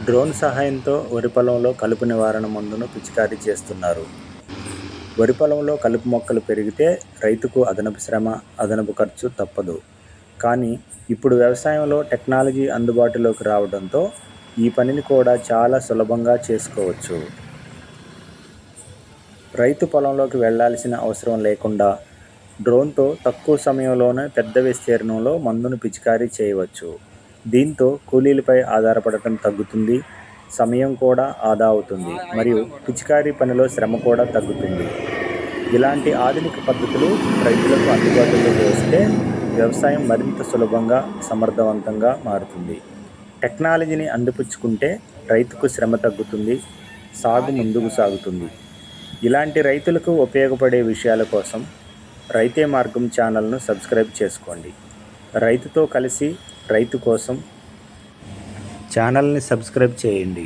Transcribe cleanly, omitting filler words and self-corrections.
Drone సహాయంతో వరి పొలంలో కలుపు నివారణ మందును పిచికారీ చేస్తున్నారు. వరి పొలంలో కలుపు మొక్కలు పెరిగితే రైతుకు అదనపు శ్రమ, అదనపు ఖర్చు తప్పదు. కానీ ఇప్పుడు వ్యవసాయంలో టెక్నాలజీ అందుబాటులోకి రావడంతో ఈ పనిని కూడా చాలా సులభంగా చేసుకోవచ్చు. రైతు పొలంలోకి వెళ్లాల్సిన అవసరం లేకుండా డ్రోన్తో తక్కువ సమయంలోనే పెద్ద విస్తీర్ణంలో మందును పిచికారీ చేయవచ్చు. దీంతో కూలీలపై ఆధారపడటం తగ్గుతుంది, సమయం కూడా ఆదా అవుతుంది మరియు పిచికారీ పనిలో శ్రమ కూడా తగ్గుతుంది. ఇలాంటి ఆధునిక పద్ధతులు రైతులకు అందుబాటులోకి వస్తే వ్యవసాయం మరింత సులభంగా, సమర్థవంతంగా మారుతుంది. టెక్నాలజీని అందిపుచ్చుకుంటే రైతుకు శ్రమ తగ్గుతుంది, సాగు ముందుకు సాగుతుంది. ఇలాంటి రైతులకు ఉపయోగపడే విషయాల కోసం రైతే మార్గం ఛానల్ను సబ్స్క్రైబ్ చేసుకోండి. రైతుతో కలిసి రైతు కోసం ఛానల్ని సబ్స్క్రైబ్ చేయండి.